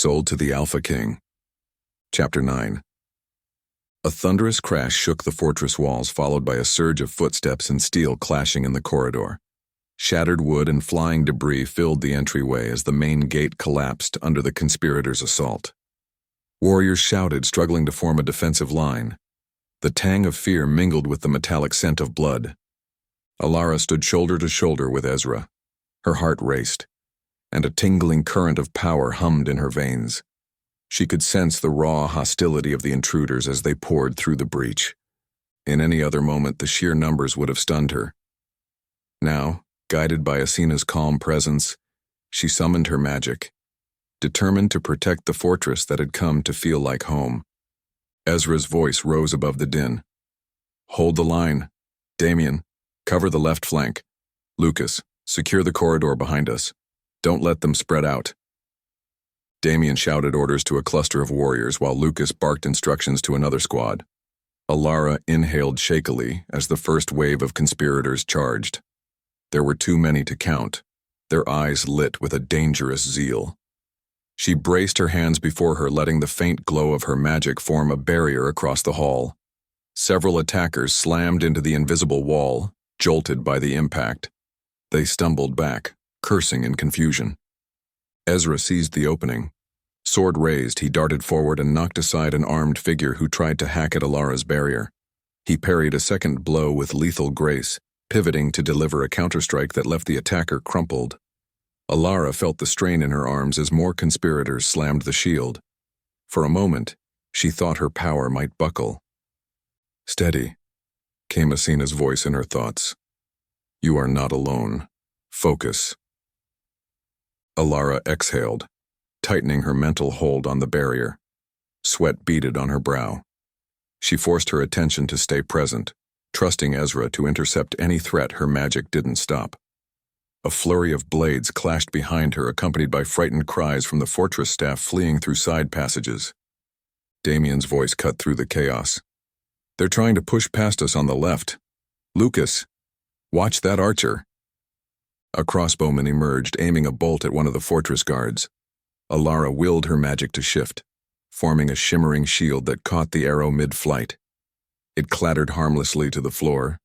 Sold to the Alpha King. Chapter 9. A thunderous crash shook the fortress walls, followed by a surge of footsteps and steel clashing in the corridor. Shattered wood and flying debris filled the entryway as the main gate collapsed under the conspirators' assault. Warriors shouted, struggling to form a defensive line. The tang of fear mingled with the metallic scent of blood. Alara stood shoulder to shoulder with Ezra. Her heart raced, and a tingling current of power hummed in her veins. She could sense the raw hostility of the intruders as they poured through the breach. In any other moment, the sheer numbers would have stunned her. Now, guided by Asina's calm presence, she summoned her magic, determined to protect the fortress that had come to feel like home. Ezra's voice rose above the din. "Hold the line. Damien, cover the left flank. Lucas, secure the corridor behind us. Don't let them spread out." Damien shouted orders to a cluster of warriors while Lucas barked instructions to another squad. Alara inhaled shakily as the first wave of conspirators charged. There were too many to count, their eyes lit with a dangerous zeal. She braced her hands before her, letting the faint glow of her magic form a barrier across the hall. Several attackers slammed into the invisible wall, jolted by the impact. They stumbled back, cursing in confusion. Ezra seized the opening. Sword raised, he darted forward and knocked aside an armed figure who tried to hack at Alara's barrier. He parried a second blow with lethal grace, pivoting to deliver a counterstrike that left the attacker crumpled. Alara felt the strain in her arms as more conspirators slammed the shield. For a moment, she thought her power might buckle. "Steady," came Asina's voice in her thoughts. "You are not alone. Focus." Alara exhaled, tightening her mental hold on the barrier. Sweat beaded on her brow. She forced her attention to stay present, trusting Ezra to intercept any threat her magic didn't stop. A flurry of blades clashed behind her, accompanied by frightened cries from the fortress staff fleeing through side passages. Damien's voice cut through the chaos. "They're trying to push past us on the left. Lucas, watch that archer." A crossbowman emerged, aiming a bolt at one of the fortress guards. Alara willed her magic to shift, forming a shimmering shield that caught the arrow mid-flight. It clattered harmlessly to the floor,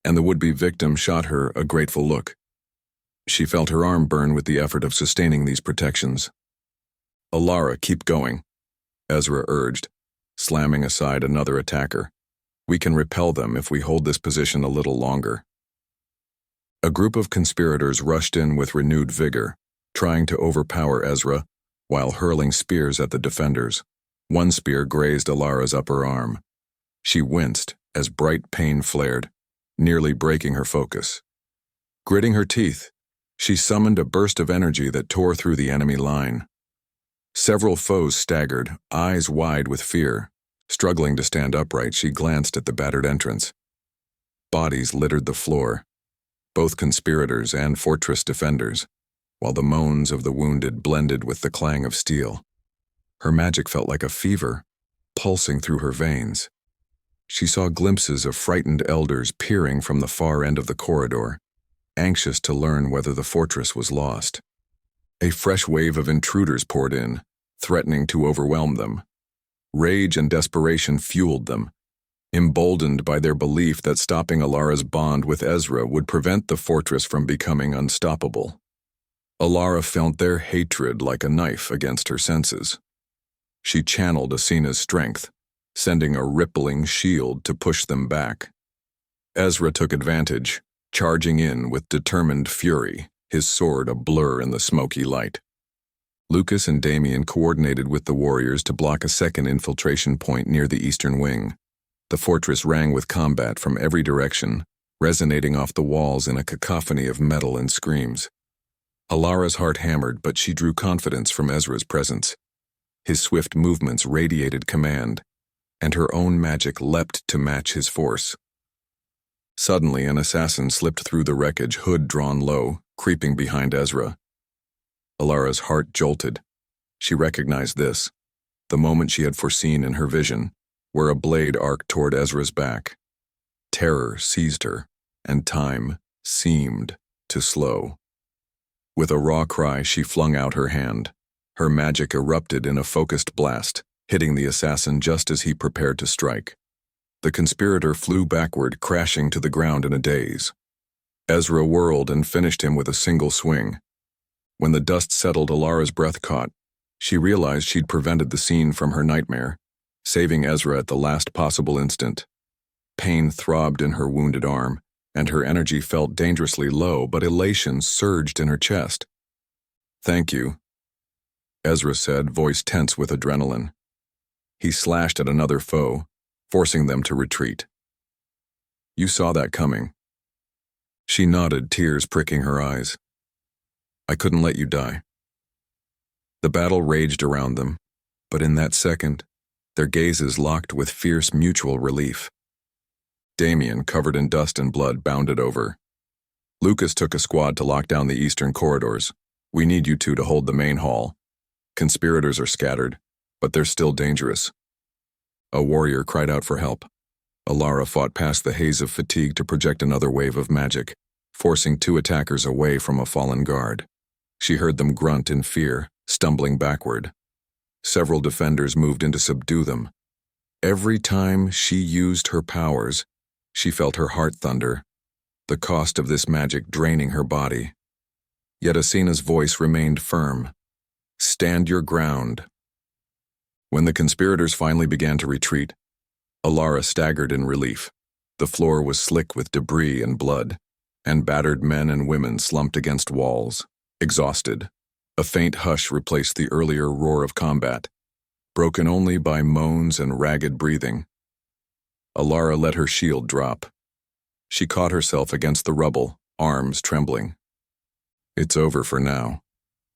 and the would-be victim shot her a grateful look. She felt her arm burn with the effort of sustaining these protections. "Alara, keep going," Ezra urged, slamming aside another attacker. "We can repel them if we hold this position a little longer." A group of conspirators rushed in with renewed vigor, trying to overpower Ezra while hurling spears at the defenders. One spear grazed Alara's upper arm. She winced as bright pain flared, nearly breaking her focus. Gritting her teeth, she summoned a burst of energy that tore through the enemy line. Several foes staggered, eyes wide with fear. Struggling to stand upright, she glanced at the battered entrance. Bodies littered the floor, both conspirators and fortress defenders, while the moans of the wounded blended with the clang of steel. Her magic felt like a fever, pulsing through her veins. She saw glimpses of frightened elders peering from the far end of the corridor, anxious to learn whether the fortress was lost. A fresh wave of intruders poured in, threatening to overwhelm them. Rage and desperation fueled them, emboldened by their belief that stopping Alara's bond with Ezra would prevent the fortress from becoming unstoppable. Alara felt their hatred like a knife against her senses. She channeled Asina's strength, sending a rippling shield to push them back. Ezra took advantage, charging in with determined fury, his sword a blur in the smoky light. Lucas and Damien coordinated with the warriors to block a second infiltration point near the eastern wing. The fortress rang with combat from every direction, resonating off the walls in a cacophony of metal and screams. Alara's heart hammered, but she drew confidence from Ezra's presence. His swift movements radiated command, and her own magic leapt to match his force. Suddenly, an assassin slipped through the wreckage, hood drawn low, creeping behind Ezra. Alara's heart jolted. She recognized this, the moment she had foreseen in her vision, where a blade arced toward Ezra's back. Terror seized her, and time seemed to slow. With a raw cry, she flung out her hand. Her magic erupted in a focused blast, hitting the assassin just as he prepared to strike. The conspirator flew backward, crashing to the ground in a daze. Ezra whirled and finished him with a single swing. When the dust settled, Alara's breath caught. She realized she'd prevented the scene from her nightmare, saving Ezra at the last possible instant. Pain throbbed in her wounded arm, and her energy felt dangerously low, but elation surged in her chest. "Thank you," Ezra said, voice tense with adrenaline. He slashed at another foe, forcing them to retreat. "You saw that coming." She nodded, tears pricking her eyes. "I couldn't let you die." The battle raged around them, but in that second, their gazes locked with fierce mutual relief. Damien, covered in dust and blood, bounded over. "Lucas took a squad to lock down the eastern corridors. We need you two to hold the main hall. Conspirators are scattered, but they're still dangerous." A warrior cried out for help. Alara fought past the haze of fatigue to project another wave of magic, forcing two attackers away from a fallen guard. She heard them grunt in fear, stumbling backward. Several defenders moved in to subdue them. Every time she used her powers, she felt her heart thunder, the cost of this magic draining her body. Yet Asina's voice remained firm. "Stand your ground." When the conspirators finally began to retreat, Alara staggered in relief. The floor was slick with debris and blood, and battered men and women slumped against walls, exhausted. A faint hush replaced the earlier roar of combat, broken only by moans and ragged breathing. Alara let her shield drop. She caught herself against the rubble, arms trembling. "It's over for now,"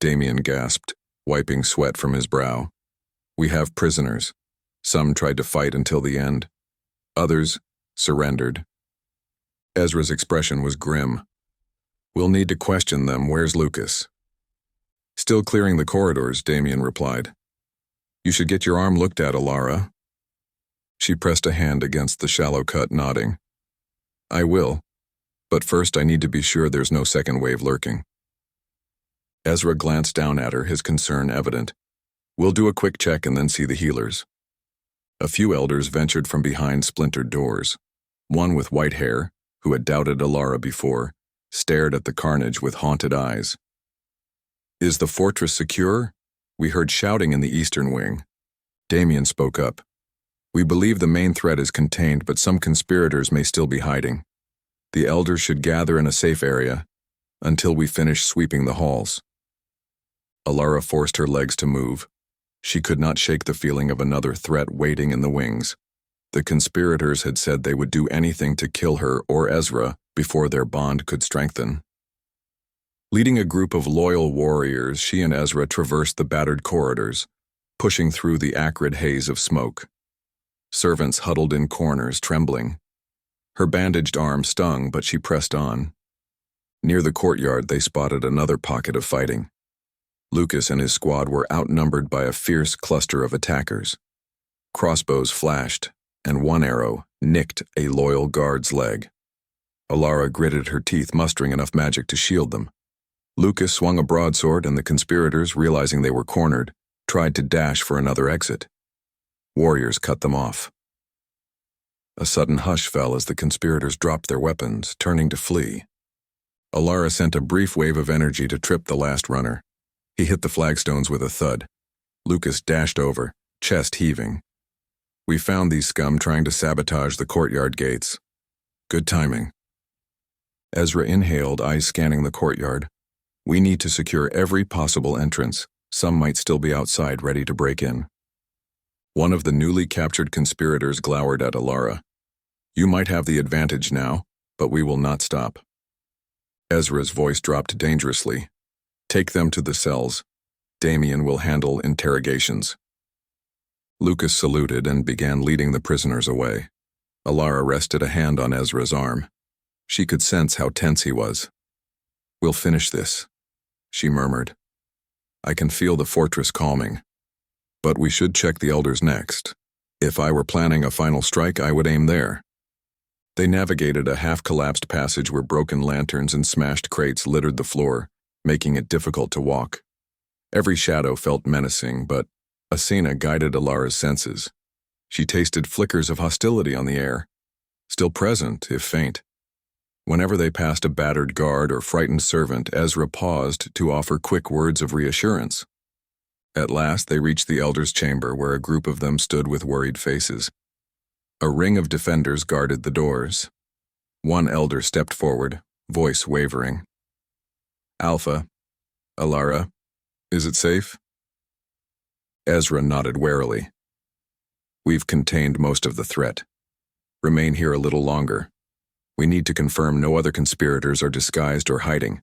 Damien gasped, wiping sweat from his brow. "We have prisoners. Some tried to fight until the end. Others surrendered." Ezra's expression was grim. "We'll need to question them. Where's Lucas?" "Still clearing the corridors," Damien replied. "You should get your arm looked at, Alara." She pressed a hand against the shallow cut, nodding. "I will, but first I need to be sure there's no second wave lurking." Ezra glanced down at her, his concern evident. "We'll do a quick check and then see the healers." A few elders ventured from behind splintered doors. One with white hair, who had doubted Alara before, stared at the carnage with haunted eyes. "Is the fortress secure? We heard shouting in the eastern wing." Damien spoke up. "We believe the main threat is contained, but some conspirators may still be hiding. The elders should gather in a safe area until we finish sweeping the halls." Alara forced her legs to move. She could not shake the feeling of another threat waiting in the wings. The conspirators had said they would do anything to kill her or Ezra before their bond could strengthen. Leading a group of loyal warriors, she and Ezra traversed the battered corridors, pushing through the acrid haze of smoke. Servants huddled in corners, trembling. Her bandaged arm stung, but she pressed on. Near the courtyard, they spotted another pocket of fighting. Lucas and his squad were outnumbered by a fierce cluster of attackers. Crossbows flashed, and one arrow nicked a loyal guard's leg. Alara gritted her teeth, mustering enough magic to shield them. Lucas swung a broadsword, and the conspirators, realizing they were cornered, tried to dash for another exit. Warriors cut them off. A sudden hush fell as the conspirators dropped their weapons, turning to flee. Alara sent a brief wave of energy to trip the last runner. He hit the flagstones with a thud. Lucas dashed over, chest heaving. "We found these scum trying to sabotage the courtyard gates. Good timing." Ezra inhaled, eyes scanning the courtyard. "We need to secure every possible entrance. Some might still be outside, ready to break in." One of the newly captured conspirators glowered at Alara. "You might have the advantage now, but we will not stop." Ezra's voice dropped dangerously. "Take them to the cells. Damien will handle interrogations." Lucas saluted and began leading the prisoners away. Alara rested a hand on Ezra's arm. She could sense how tense he was. "We'll finish this," she murmured. "I can feel the fortress calming. But we should check the elders next. If I were planning a final strike, I would aim there." They navigated a half-collapsed passage where broken lanterns and smashed crates littered the floor, making it difficult to walk. Every shadow felt menacing, but Asena guided Alara's senses. She tasted flickers of hostility on the air, still present, if faint. Whenever they passed a battered guard or frightened servant, Ezra paused to offer quick words of reassurance. At last, they reached the elders' chamber, where a group of them stood with worried faces. A ring of defenders guarded the doors. One elder stepped forward, voice wavering. "Alpha, Alara, is it safe?" Ezra nodded warily. "We've contained most of the threat. Remain here a little longer. We need to confirm no other conspirators are disguised or hiding."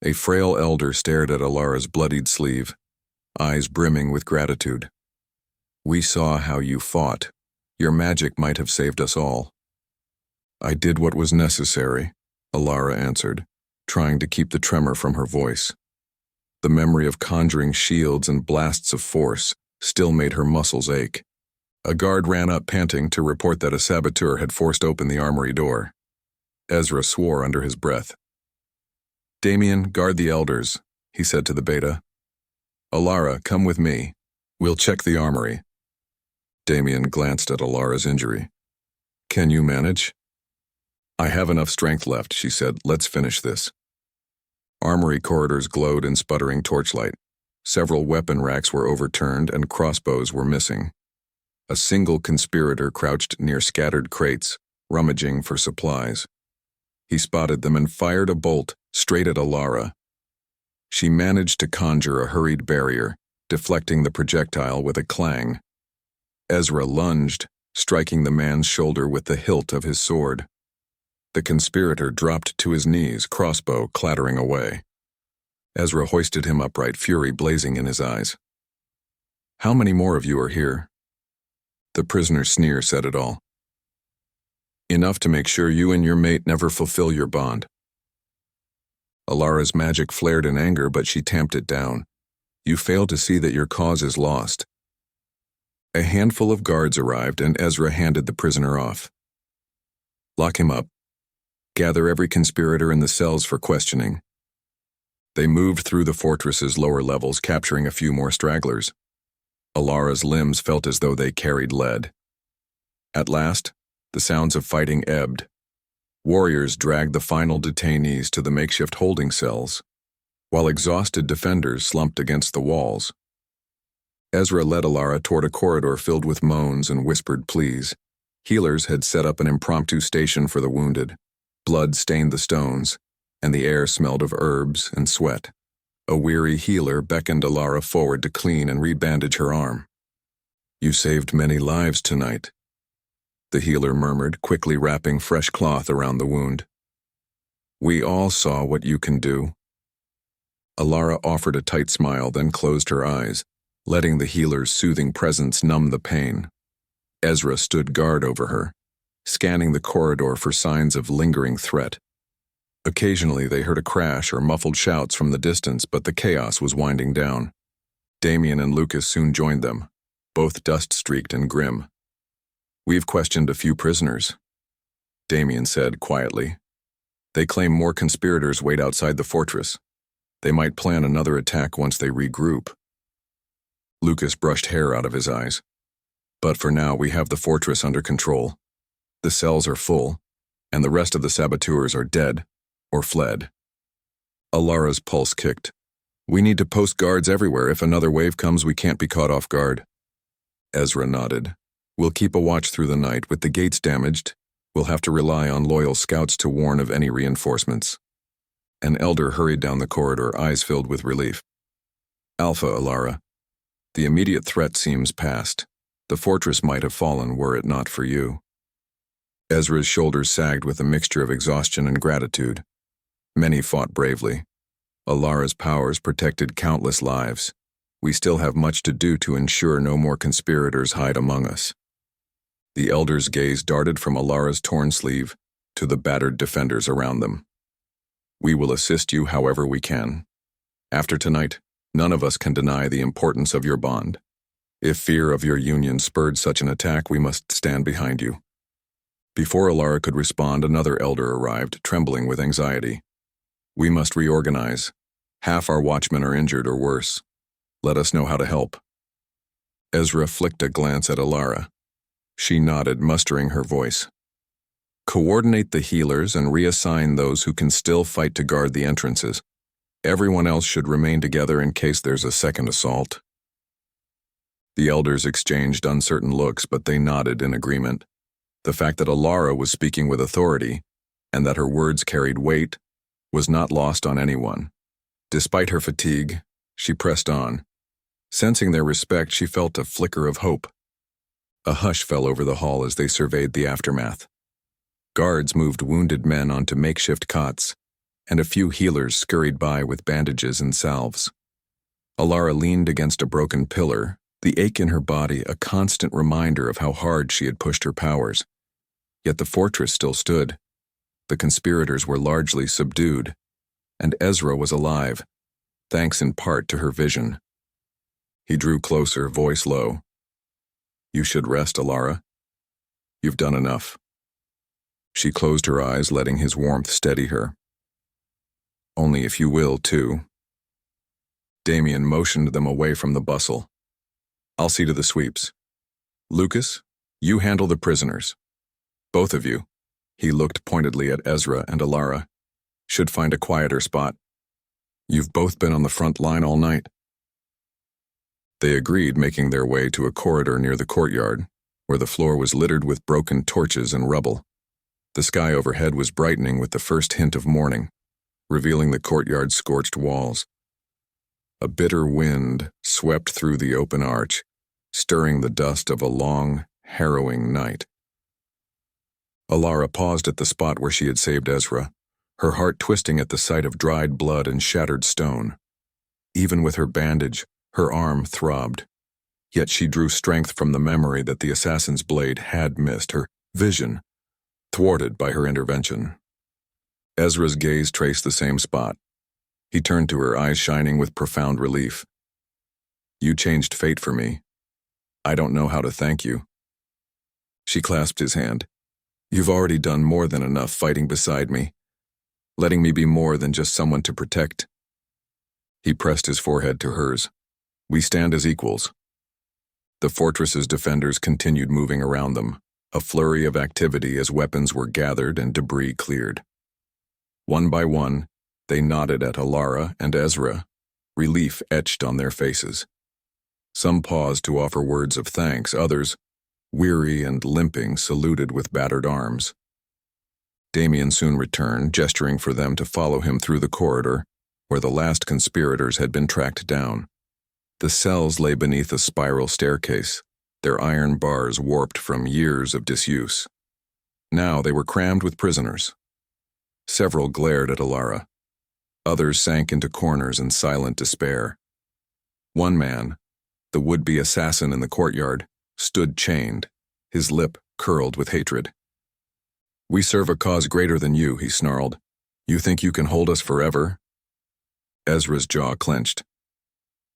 A frail elder stared at Alara's bloodied sleeve, eyes brimming with gratitude. "We saw how you fought. Your magic might have saved us all." "I did what was necessary," Alara answered, trying to keep the tremor from her voice. The memory of conjuring shields and blasts of force still made her muscles ache. A guard ran up panting to report that a saboteur had forced open the armory door. Ezra swore under his breath. "Damien, guard the elders," he said to the beta. "Alara, come with me. We'll check the armory." Damien glanced at Alara's injury. "Can you manage?" "I have enough strength left," she said. "Let's finish this." Armory corridors glowed in sputtering torchlight. Several weapon racks were overturned and crossbows were missing. A single conspirator crouched near scattered crates, rummaging for supplies. He spotted them and fired a bolt straight at Alara. She managed to conjure a hurried barrier, deflecting the projectile with a clang. Ezra lunged, striking the man's shoulder with the hilt of his sword. The conspirator dropped to his knees, crossbow clattering away. Ezra hoisted him upright, fury blazing in his eyes. "How many more of you are here?" The prisoner's sneer said it all. "Enough to make sure you and your mate never fulfill your bond." Alara's magic flared in anger, but she tamped it down. "You fail to see that your cause is lost." A handful of guards arrived, and Ezra handed the prisoner off. "Lock him up. Gather every conspirator in the cells for questioning." They moved through the fortress's lower levels, capturing a few more stragglers. Alara's limbs felt as though they carried lead. At last, the sounds of fighting ebbed. Warriors dragged the final detainees to the makeshift holding cells, while exhausted defenders slumped against the walls. Ezra led Alara toward a corridor filled with moans and whispered pleas. Healers had set up an impromptu station for the wounded. Blood stained the stones, and the air smelled of herbs and sweat. A weary healer beckoned Alara forward to clean and rebandage her arm. "You saved many lives tonight," the healer murmured, quickly wrapping fresh cloth around the wound. "We all saw what you can do." Alara offered a tight smile, then closed her eyes, letting the healer's soothing presence numb the pain. Ezra stood guard over her, scanning the corridor for signs of lingering threat. Occasionally they heard a crash or muffled shouts from the distance, but the chaos was winding down. Damien and Lucas soon joined them, both dust-streaked and grim. "We've questioned a few prisoners," Damien said quietly. "They claim more conspirators wait outside the fortress. They might plan another attack once they regroup." Lucas brushed hair out of his eyes. "But for now, we have the fortress under control. The cells are full, and the rest of the saboteurs are dead or fled." Alara's pulse kicked. "We need to post guards everywhere. If another wave comes, we can't be caught off guard." Ezra nodded. "We'll keep a watch through the night. With the gates damaged, we'll have to rely on loyal scouts to warn of any reinforcements." An elder hurried down the corridor, eyes filled with relief. "Alpha, Alara, the immediate threat seems past. The fortress might have fallen were it not for you." Ezra's shoulders sagged with a mixture of exhaustion and gratitude. Many fought bravely. Alara's powers protected countless lives. We still have much to do to ensure no more conspirators hide among us. The elder's gaze darted from Alara's torn sleeve to the battered defenders around them. "We will assist you however we can. After tonight, none of us can deny the importance of your bond. If fear of your union spurred such an attack, we must stand behind you." Before Alara could respond, another elder arrived, trembling with anxiety. "We must reorganize. Half our watchmen are injured or worse. Let us know how to help." Ezra flicked a glance at Alara. She nodded, mustering her voice. "Coordinate the healers and reassign those who can still fight to guard the entrances. Everyone else should remain together in case there's a second assault." The elders exchanged uncertain looks, but they nodded in agreement. The fact that Alara was speaking with authority, and that her words carried weight, was not lost on anyone. Despite her fatigue, she pressed on. Sensing their respect, she felt a flicker of hope. A hush fell over the hall as they surveyed the aftermath. Guards moved wounded men onto makeshift cots, and a few healers scurried by with bandages and salves. Alara leaned against a broken pillar, the ache in her body a constant reminder of how hard she had pushed her powers. Yet the fortress still stood. The conspirators were largely subdued, and Ezra was alive, thanks in part to her vision. He drew closer, voice low. "You should rest, Alara. You've done enough." She closed her eyes, letting his warmth steady her. "Only if you will, too." Damien motioned them away from the bustle. "I'll see to the sweeps. Lucas, you handle the prisoners. Both of you," he looked pointedly at Ezra and Alara, "should find a quieter spot. You've both been on the front line all night." They agreed, making their way to a corridor near the courtyard, where the floor was littered with broken torches and rubble. The sky overhead was brightening with the first hint of morning, revealing the courtyard's scorched walls. A bitter wind swept through the open arch, stirring the dust of a long, harrowing night. Alara paused at the spot where she had saved Ezra, her heart twisting at the sight of dried blood and shattered stone. Even with her bandage, her arm throbbed. Yet she drew strength from the memory that the assassin's blade had missed her vision, thwarted by her intervention. Ezra's gaze traced the same spot. He turned to her, eyes shining with profound relief. "You changed fate for me. I don't know how to thank you." She clasped his hand. "You've already done more than enough fighting beside me, letting me be more than just someone to protect." He pressed his forehead to hers. "We stand as equals." The fortress's defenders continued moving around them, a flurry of activity as weapons were gathered and debris cleared. One by one, they nodded at Alara and Ezra, relief etched on their faces. Some paused to offer words of thanks, others, weary and limping, saluted with battered arms. Damien soon returned, gesturing for them to follow him through the corridor, where the last conspirators had been tracked down. The cells lay beneath a spiral staircase, their iron bars warped from years of disuse. Now they were crammed with prisoners. Several glared at Alara. Others sank into corners in silent despair. One man, the would-be assassin in the courtyard, stood chained, his lip curled with hatred. "We serve a cause greater than you," he snarled. "You think you can hold us forever?" Ezra's jaw clenched.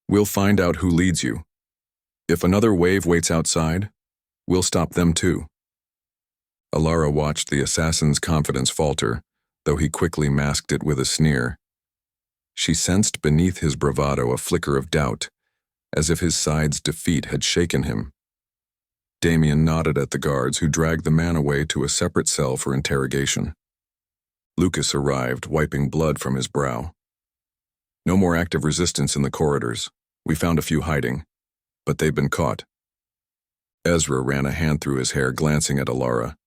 "We'll find out who leads you. If another wave waits outside, we'll stop them too." Alara watched the assassin's confidence falter, though he quickly masked it with a sneer. She sensed beneath his bravado a flicker of doubt, as if his side's defeat had shaken him. Damien nodded at the guards, who dragged the man away to a separate cell for interrogation. Lucas arrived, wiping blood from his brow. "No more active resistance in the corridors. We found a few hiding, but they've been caught." Ezra ran a hand through his hair, glancing at Alara.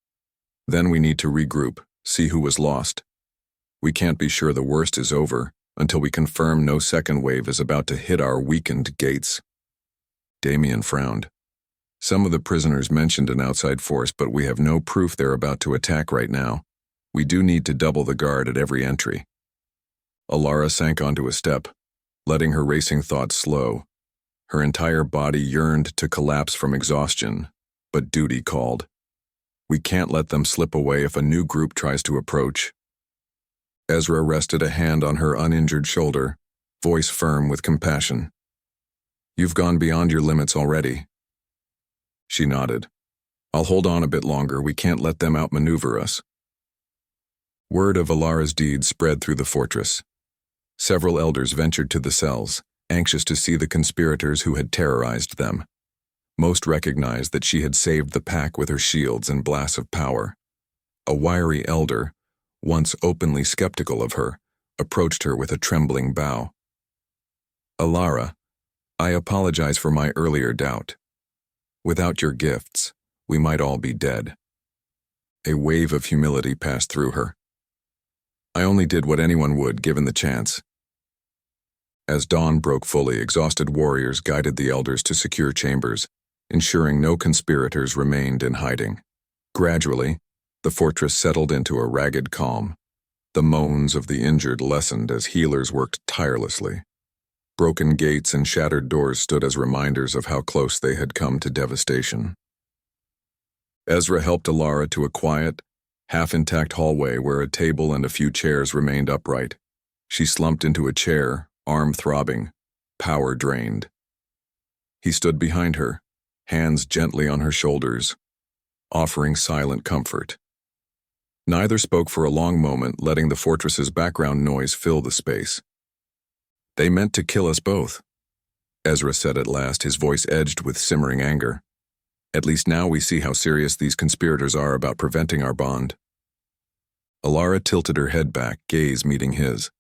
"Then we need to regroup, see who was lost. We can't be sure the worst is over until we confirm no second wave is about to hit our weakened gates." Damien frowned. "Some of the prisoners mentioned an outside force, but we have no proof they're about to attack right now. We do need to double the guard at every entry." Alara sank onto a step, letting her racing thoughts slow. Her entire body yearned to collapse from exhaustion, but duty called. "We can't let them slip away if a new group tries to approach." Ezra rested a hand on her uninjured shoulder, voice firm with compassion. "You've gone beyond your limits already." She nodded. "I'll hold on a bit longer. We can't let them outmaneuver us." Word of Alara's deed spread through the fortress. Several elders ventured to the cells, anxious to see the conspirators who had terrorized them. Most recognized that she had saved the pack with her shields and blasts of power. A wiry elder, once openly skeptical of her, approached her with a trembling bow. "Alara, I apologize for my earlier doubt. Without your gifts, we might all be dead." A wave of humility passed through her. "I only did what anyone would, given the chance." As dawn broke fully, exhausted warriors guided the elders to secure chambers, ensuring no conspirators remained in hiding. Gradually, the fortress settled into a ragged calm. The moans of the injured lessened as healers worked tirelessly. Broken gates and shattered doors stood as reminders of how close they had come to devastation. Ezra helped Alara to a quiet, half-intact hallway where a table and a few chairs remained upright. She slumped into a chair, arm throbbing, power drained. He stood behind her, hands gently on her shoulders, offering silent comfort. Neither spoke for a long moment, letting the fortress's background noise fill the space. "They meant to kill us both," Ezra said at last, his voice edged with simmering anger. "At least now we see how serious these conspirators are about preventing our bond." Alara tilted her head back, gaze meeting his.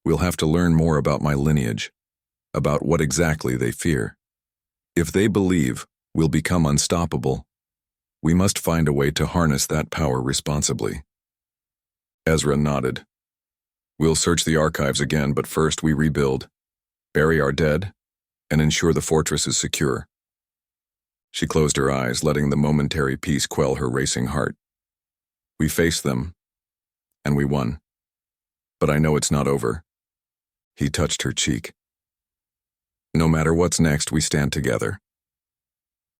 "We'll have to learn more about my lineage, about what exactly they fear. If they believe we'll become unstoppable, we must find a way to harness that power responsibly." Ezra nodded. "We'll search the archives again, but first we rebuild, bury our dead, and ensure the fortress is secure." She closed her eyes, letting the momentary peace quell her racing heart. "We faced them, and we won. But I know it's not over." He touched her cheek. "No matter what's next, we stand together."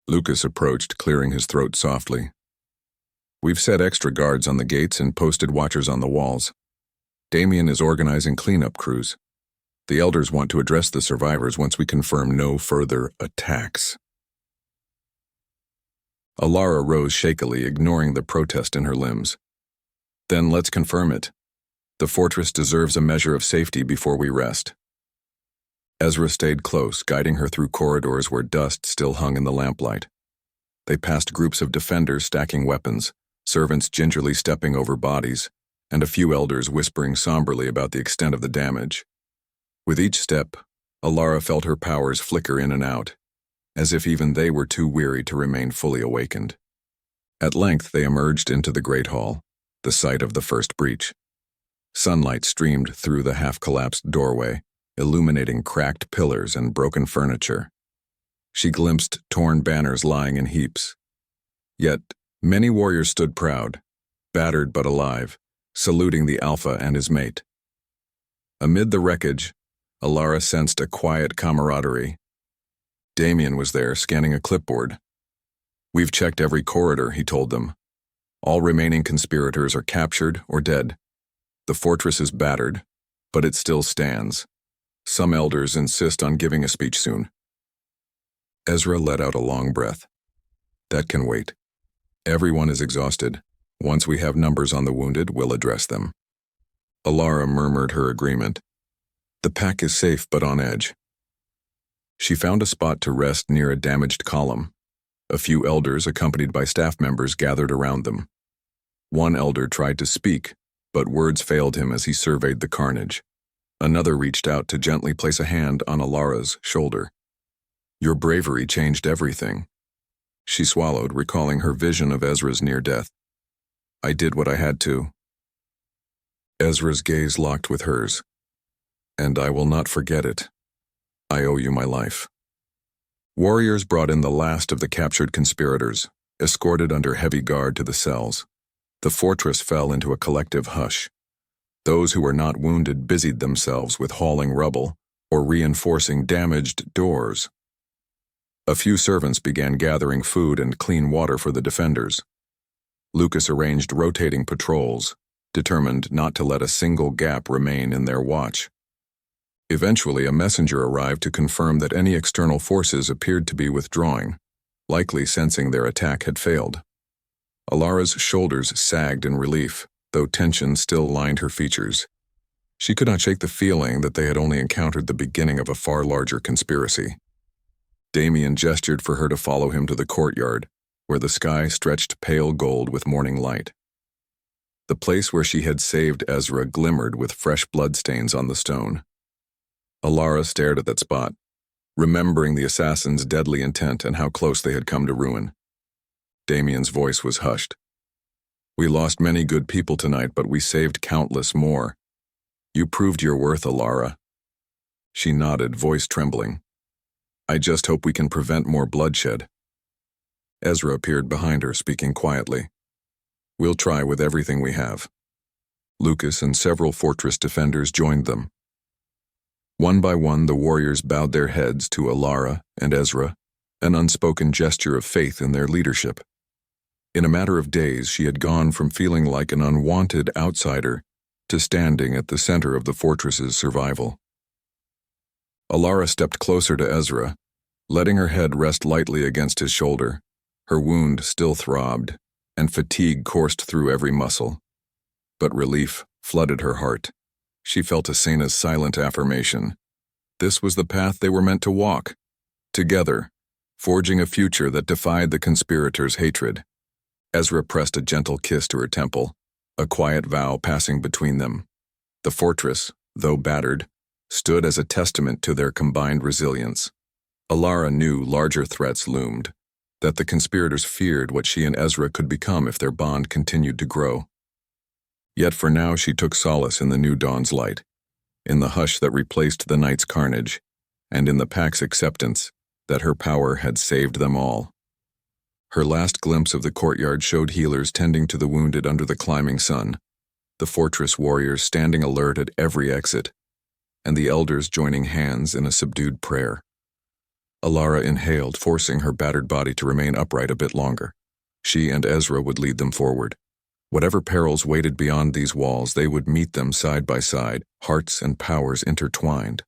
Lucas approached, clearing his throat softly. "We've set extra guards on the gates and posted watchers on the walls. Damien is organizing cleanup crews. The elders want to address the survivors once we confirm no further attacks." Alara rose shakily, ignoring the protest in her limbs. "Then let's confirm it. The fortress deserves a measure of safety before we rest." Ezra stayed close, guiding her through corridors where dust still hung in the lamplight. They passed groups of defenders stacking weapons, servants gingerly stepping over bodies, and a few elders whispering somberly about the extent of the damage. With each step, Alara felt her powers flicker in and out, as if even they were too weary to remain fully awakened. At length they emerged into the great hall, the site of the first breach. Sunlight streamed through the half-collapsed doorway, illuminating cracked pillars and broken furniture. She glimpsed torn banners lying in heaps. Yet, many warriors stood proud, battered but alive, saluting the Alpha and his mate. Amid the wreckage, Alara sensed a quiet camaraderie. Damien was there, scanning a clipboard. "We've checked every corridor," he told them. "All remaining conspirators are captured or dead. The fortress is battered, but it still stands. Some elders insist on giving a speech soon." Ezra let out a long breath. "That can wait. Everyone is exhausted. Once we have numbers on the wounded, we'll address them." Alara murmured her agreement. The pack is safe but on edge. She found a spot to rest near a damaged column. A few elders, accompanied by staff members, gathered around them. One elder tried to speak, but words failed him as he surveyed the carnage. Another reached out to gently place a hand on Alara's shoulder. "Your bravery changed everything." She swallowed, recalling her vision of Ezra's near death. "I did what I had to." Ezra's gaze locked with hers. "And I will not forget it. I owe you my life." Warriors brought in the last of the captured conspirators, escorted under heavy guard to the cells. The fortress fell into a collective hush. Those who were not wounded busied themselves with hauling rubble or reinforcing damaged doors. A few servants began gathering food and clean water for the defenders. Lucas arranged rotating patrols, determined not to let a single gap remain in their watch. Eventually, a messenger arrived to confirm that any external forces appeared to be withdrawing, likely sensing their attack had failed. Alara's shoulders sagged in relief, though tension still lined her features. She could not shake the feeling that they had only encountered the beginning of a far larger conspiracy. Damien gestured for her to follow him to the courtyard, where the sky stretched pale gold with morning light. The place where she had saved Ezra glimmered with fresh bloodstains on the stone. Alara stared at that spot, remembering the assassin's deadly intent and how close they had come to ruin. Damien's voice was hushed. "We lost many good people tonight, but we saved countless more. You proved your worth, Alara." She nodded, voice trembling. "I just hope we can prevent more bloodshed." Ezra appeared behind her, speaking quietly. "We'll try with everything we have." Lucas and several fortress defenders joined them. One by one, the warriors bowed their heads to Alara and Ezra, an unspoken gesture of faith in their leadership. In a matter of days, she had gone from feeling like an unwanted outsider to standing at the center of the fortress's survival. Alara stepped closer to Ezra, letting her head rest lightly against his shoulder. Her wound still throbbed, and fatigue coursed through every muscle. But relief flooded her heart. She felt Asena's silent affirmation. This was the path they were meant to walk, together, forging a future that defied the conspirators' hatred. Ezra pressed a gentle kiss to her temple, a quiet vow passing between them. The fortress, though battered, stood as a testament to their combined resilience. Alara knew larger threats loomed, that the conspirators feared what she and Ezra could become if their bond continued to grow. Yet for now she took solace in the new dawn's light, in the hush that replaced the night's carnage, and in the pack's acceptance that her power had saved them all. Her last glimpse of the courtyard showed healers tending to the wounded under the climbing sun, the fortress warriors standing alert at every exit, and the elders joining hands in a subdued prayer. Alara inhaled, forcing her battered body to remain upright a bit longer. She and Ezra would lead them forward. Whatever perils waited beyond these walls, they would meet them side by side, hearts and powers intertwined.